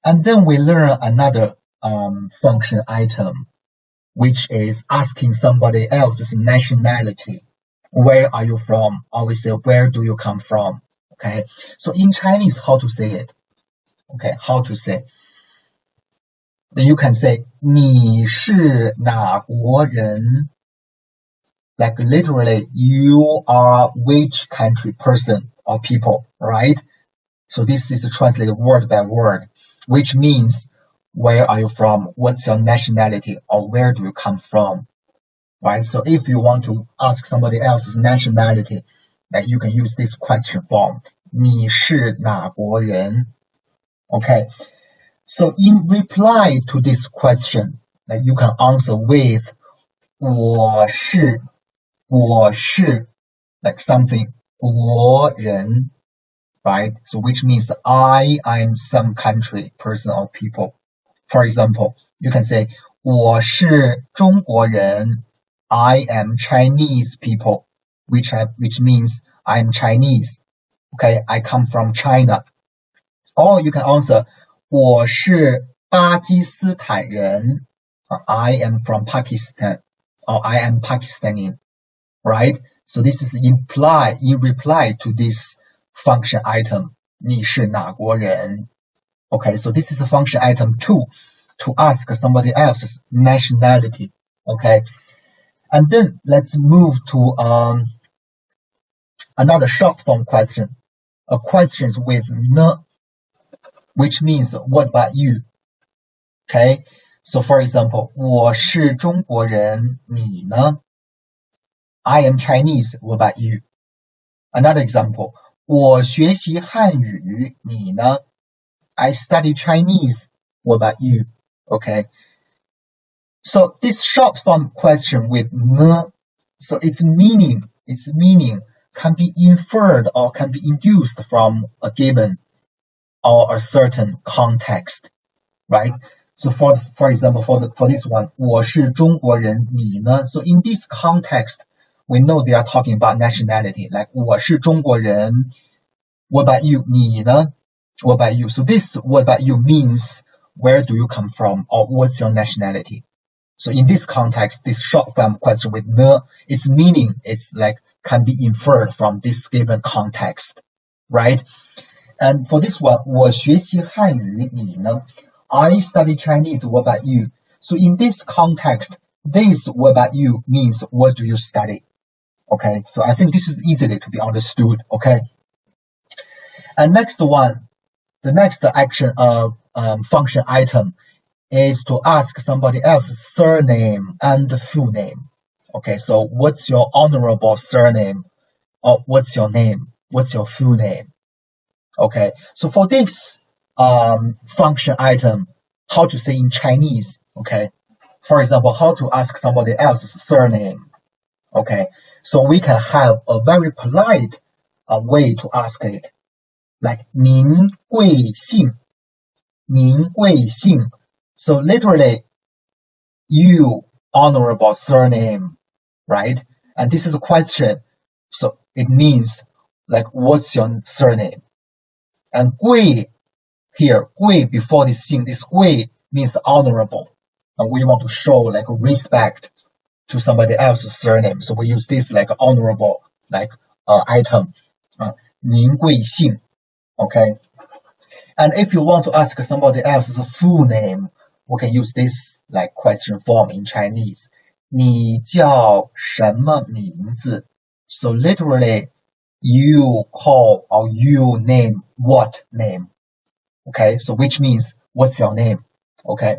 And then we learn another function item, which is asking somebody else's nationality. Where are you from? Or we say, where do you come from? Okay, so in Chinese, how to say it? Okay, how to say? Then you can say 你是哪国人? Like literally, you are which country person or people, right? So this is translated word by word, which means where are you from? What's your nationality? Or where do you come from? Right? So if you want to ask somebody else's nationality, like you can use this question form. 你是哪国人? Okay. So in reply to this question, like you can answer with 我是 like something 国人, right? So which means I'm some country, person or people. For example, you can say 我是中国人, I am Chinese people, which means I'm Chinese. Okay, I come from China. Or you can answer 我是巴基斯坦人, or I am from Pakistan, or I am Pakistani, right? So this is in reply to this function item, 你是哪国人? Okay, so this is a function item 2 to ask somebody else's nationality. Okay, and then let's move to another short form question, a questions with 呢, which means what about you? Okay, so for example, 我是中国人，你呢? I am Chinese, what about you? Another example, 我学习汉语，你呢? I study Chinese, what about you? Okay, so this short form question with 呢, so its meaning can be inferred or can be induced from a given or a certain context, right? So for example, for this one, 我是中国人，你呢? So in this context, we know they are talking about nationality, like 我是中国人, what about you? 你呢? What about you? So this what about you means where do you come from or what's your nationality? So in this context, this short form question with 呢, its meaning is like can be inferred from this given context, right? And for this one, 我学习汉语，你呢? I study Chinese, what about you? So in this context, this what about you means what do you study? Okay, so I think this is easily to be understood, okay? And next one, the next action function item is to ask somebody else's surname and full name. Okay, so what's your honorable surname? Or what's your name? What's your full name? Okay, so for this function item, how to say in Chinese, okay? For example, how to ask somebody else's surname, okay? So we can have a very polite way to ask it, like 您贵姓? 您贵姓? So literally, you honorable surname, right? And this is a question, so it means like what's your surname? And 贵 here, 贵 before this thing, this 贵 means honorable. And we want to show like respect to somebody else's surname. So we use this like honorable like item, 您贵姓, okay? And if you want to ask somebody else's full name, we can use this like question form in Chinese. 你叫什么名字? So literally, you call or you name what name? Okay, so which means what's your name? Okay,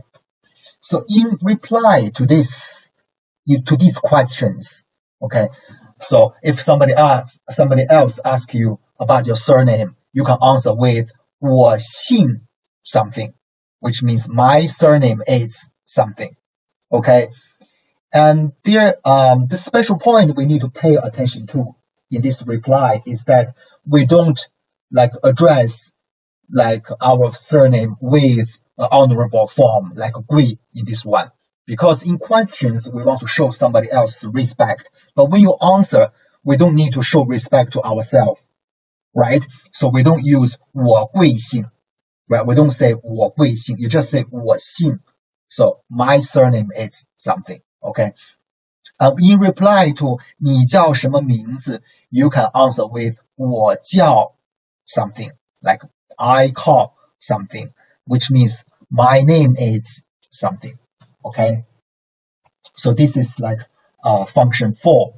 so in reply to these questions, okay, so if somebody else asks you about your surname, you can answer with 我姓 something, which means my surname is something. Okay, and there the special point we need to pay attention to in this reply is that we don't like address like our surname with an honorable form like 贵 in this one, because in questions we want to show somebody else respect, but when you answer we don't need to show respect to ourselves, right? So we don't use 我贵姓. right? We don't say 我贵姓, you just say 我姓. So my surname is something, okay? In reply to 你叫什么名字, you can answer with 我叫 something, like I call something, which means my name is something, okay? So this is like function 4,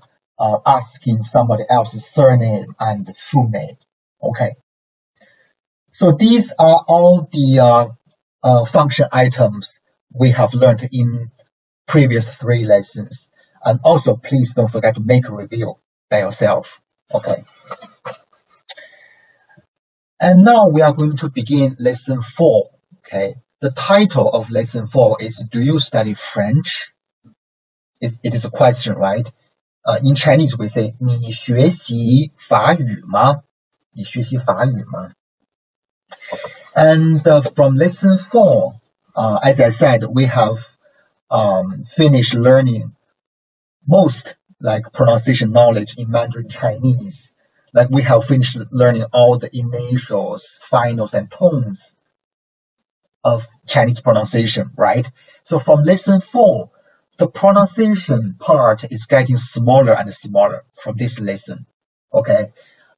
asking somebody else's surname and full name, okay? So these are all the function items we have learned in previous 3 lessons. And also, please don't forget to make a review by yourself, okay? And now we are going to begin lesson 4, okay? The title of lesson 4 is, do you study French? It is a question, right? In Chinese, we say, 你学习法语吗? 你学习法语吗? And from lesson 4, as I said, we have finished learning most like pronunciation knowledge in Mandarin Chinese. Like we have finished learning all the initials, finals, and tones of Chinese pronunciation, right? So from lesson 4, the pronunciation part is getting smaller and smaller from this lesson, okay?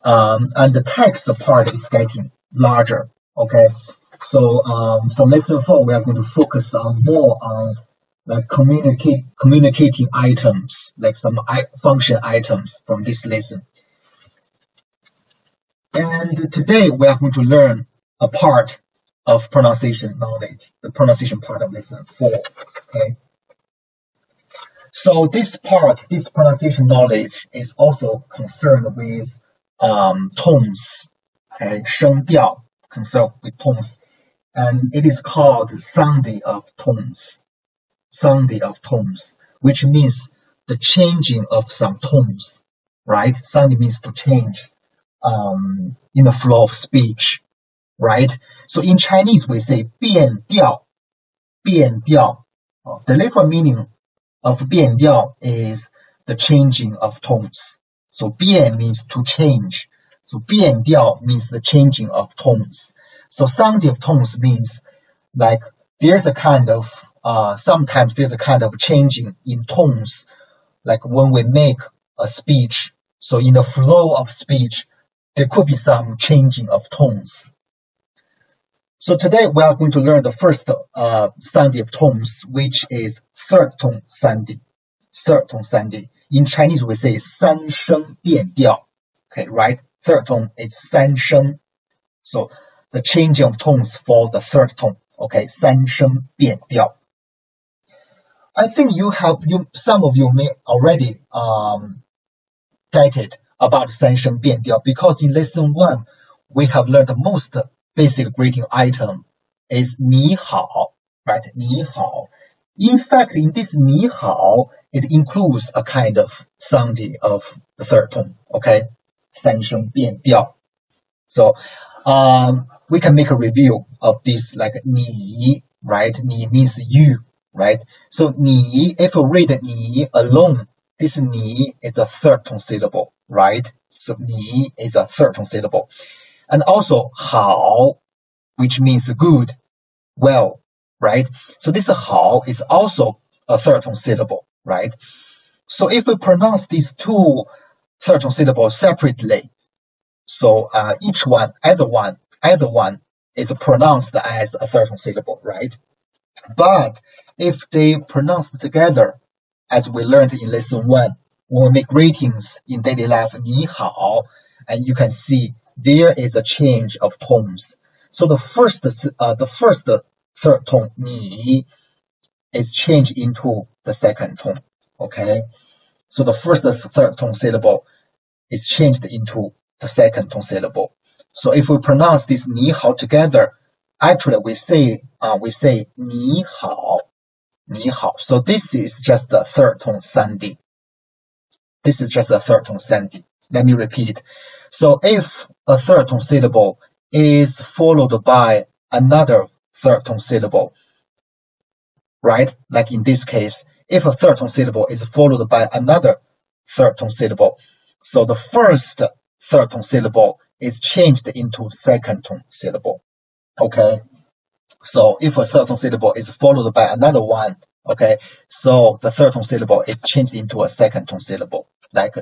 And the text part is getting larger, okay? So from lesson 4, we are going to focus more on like communicating items, like some function items from this lesson. And today we are going to learn a part of pronunciation knowledge, the pronunciation part of lesson 4, okay? So this pronunciation knowledge is also concerned with tones, okay? 声调, concerned with tones. And it is called Sandhi of tones. Sandhi of tones, which means the changing of some tones, right? Sandhi means to change in the flow of speech, right? So in Chinese, we say 变调, 变调. The literal meaning of 变调 is the changing of tones. So 变 means to change. So 变调 means the changing of tones. So Sandhi of tones means like there's a kind of sometimes there's a kind of changing in tones, like when we make a speech. So in the flow of speech, there could be some changing of tones. So today we are going to learn the first Sandhi of tones, which is third tone Sandhi. Third tone Sandhi. In Chinese, we say 三声变调. Okay, right? Third tone is 三声. So the changing of tones for the third tone. Okay, 三声变调. I think some of you may already get it about 三声变调, because in lesson 1 we have learned the most basic greeting item is 你好, right? 你好. In fact, in this 你好, it includes a kind of Sandhi of the third tone, okay? 三声变调. So we can make a review of this, like 你, right? 你 means you, right? So 你, if we read 你 alone, this 你 is a third tone syllable, right? So 你 is a third tone syllable. And also 好, which means good, well, right? So this 好 is also a third tone syllable, right? So if we pronounce these two third tone syllables separately, so either one is pronounced as a third tone syllable, right? But if they pronounce together, as we learned in lesson 1, when we make greetings in daily life, 你好, and you can see there is a change of tones. So the first third tone, 你, is changed into the second tone, okay? So the first third tone syllable is changed into the second tone syllable. So if we pronounce this 你好 together, actually we say 你好, 你好. So this is just the third tone Sandhi. This is just a third tone Sandhi. Let me repeat. So if a third tone syllable is followed by another third tone syllable, right? Like in this case, if a third tone syllable is followed by another third tone syllable, so the first third tone syllable is changed into second tone syllable. Okay, so if a third tone syllable is followed by another one, okay, so the third tone syllable is changed into a second tone syllable, like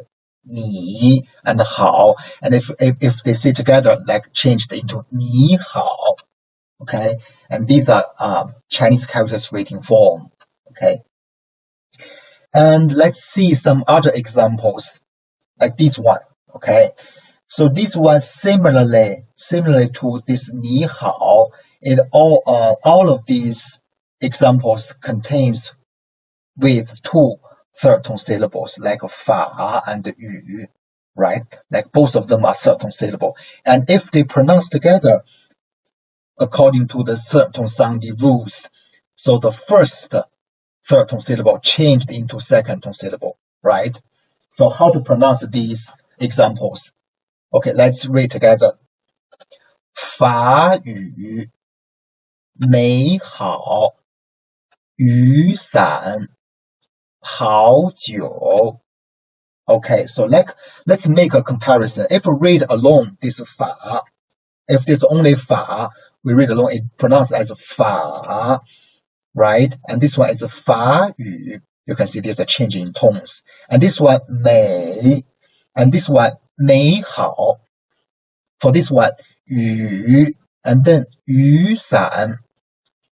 你 and 好, and if they say together, like changed into 你好, okay, and these are Chinese characters written form, okay. And let's see some other examples, like this one, okay. So this one similarly to this 你好, all of these examples contains with two third tone syllables, like 法 and 语, right? Like both of them are third tone syllable. And if they pronounce together according to the third tone Sandhi rules, so the first third tone syllable changed into second tone syllable, right? So how to pronounce these examples? Okay, let's read together. 法语美好雨伞好久. Okay, so let's make a comparison. If we read alone this 法, if there's only 法, we read alone, it pronounced as 法, right? And this one is 法语. You can see there's a change in tones. And this one 美, and this one 美好. For this one 雨, and then 雨伞,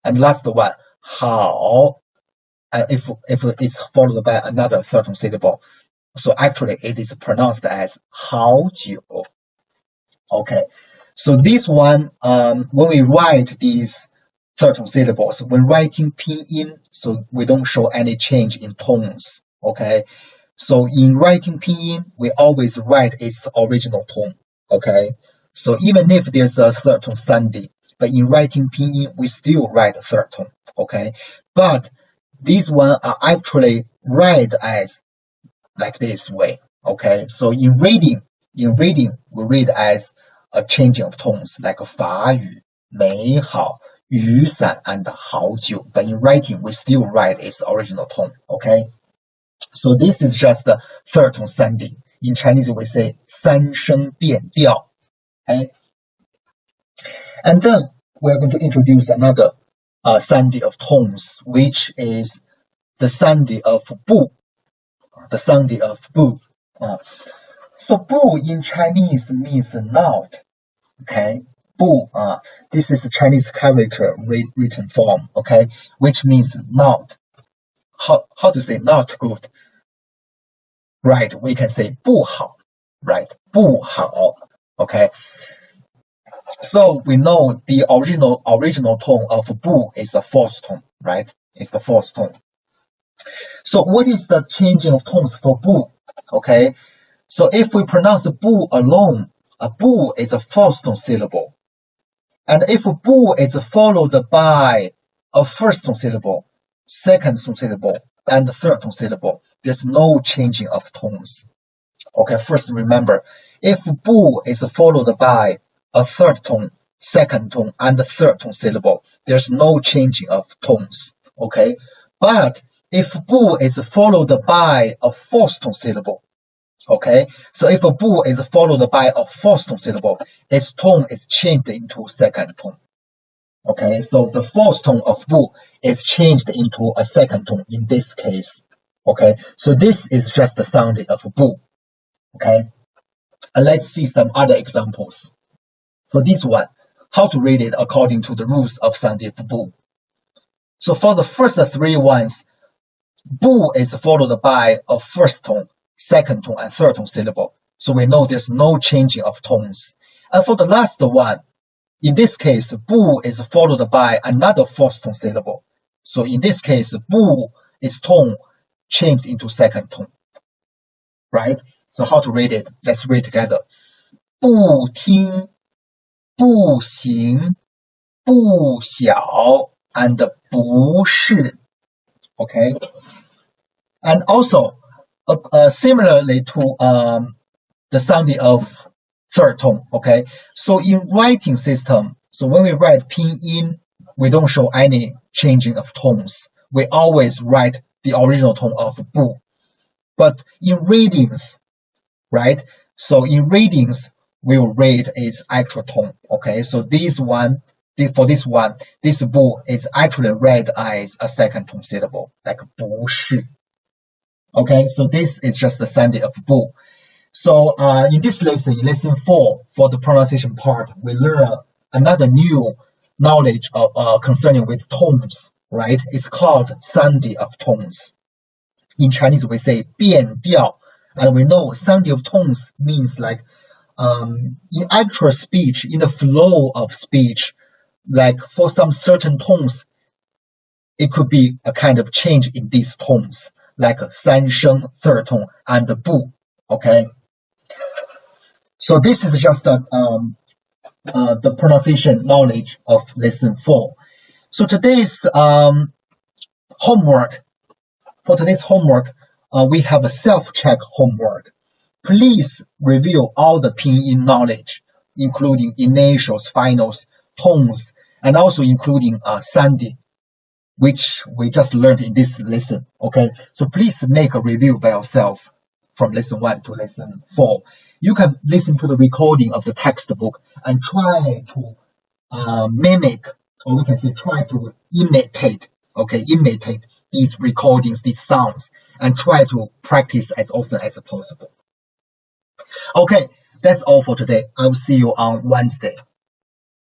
and last one 好. And if it's followed by another third tone syllable, so actually it is pronounced as 好久. Okay, so this one, when we write these third tone syllables, when writing Pinyin, so we don't show any change in tones. Okay, so in writing Pinyin, we always write its original tone. Okay, so even if there's a third tone Sandhi, but in writing Pinyin, we still write a third tone. Okay, but these ones are actually read as like this way. Okay, so in reading, we read as a changing of tones, like 法语美好雨伞 and 好久. But in writing, we still write its original tone. Okay, so this is just the third tone Sandhi. In Chinese, we say 三声变调. Okay, and then we're going to introduce another Sandhi of tones, which is the Sandhi of bu. The Sandhi of bu. So bu in Chinese means not. Okay, bu. This is a Chinese character written form. Okay, which means not. How to say not good? Right, we can say 不好. Right, 不好. Okay. So we know the original tone of bu is a fourth tone, right? It's the fourth tone. So what is the changing of tones for bu? Okay, so if we pronounce bu alone, a bu is a fourth tone syllable. And if bu is followed by a first tone syllable, second tone syllable, and third tone syllable, there's no changing of tones. Okay, first remember, if bu is followed by a third tone, second tone, and third tone syllable, there's no changing of tones. Okay, but if bu is followed by a fourth tone syllable, okay, so if a bu is followed by a fourth tone syllable, its tone is changed into second tone. Okay, so the fourth tone of bu is changed into a second tone in this case. Okay, so this is just the sounding of bu. Okay, and let's see some other examples. For this one, how to read it according to the rules of Sandhi of bu. So for the first three ones, bu is followed by a first tone, second tone, and third tone syllable. So we know there's no changing of tones. And for the last one, in this case, bu is followed by another fourth tone syllable. So in this case, bu is tone changed into second tone. Right? So how to read it? Let's read together. 不听, 不行, 不晓, and 不是. Okay? And also, similarly to the sounding of third tone, okay? So in writing system, so when we write Pinyin, we don't show any changing of tones. We always write the original tone of bu. But in readings, right? So in readings, we will read its actual tone, okay? So this one for this one, this bu is actually read as a second tone syllable, like 不是. Okay, so this is just the Sandhi of bu. So in this lesson, in lesson 4, for the pronunciation part, we learn another new knowledge of concerning with tones, right? It's called Sandhi of tones. In Chinese, we say 变调, and we know Sandhi of tones means like in actual speech, in the flow of speech, like for some certain tones, it could be a kind of change in these tones, like 三声 third tone and the bu. Okay, so this is just the pronunciation knowledge of lesson 4. So today's homework. For today's homework, we have a self-check homework. Please review all the Pinyin knowledge, including initials, finals, tones, and also including Sandhi, which we just learned in this lesson. Okay, so please make a review by yourself from lesson 1 to lesson 4. You can listen to the recording of the textbook and try to mimic, or we can say try to imitate, imitate these recordings, these sounds, and try to practice as often as possible. Okay, that's all for today. I will see you on Wednesday.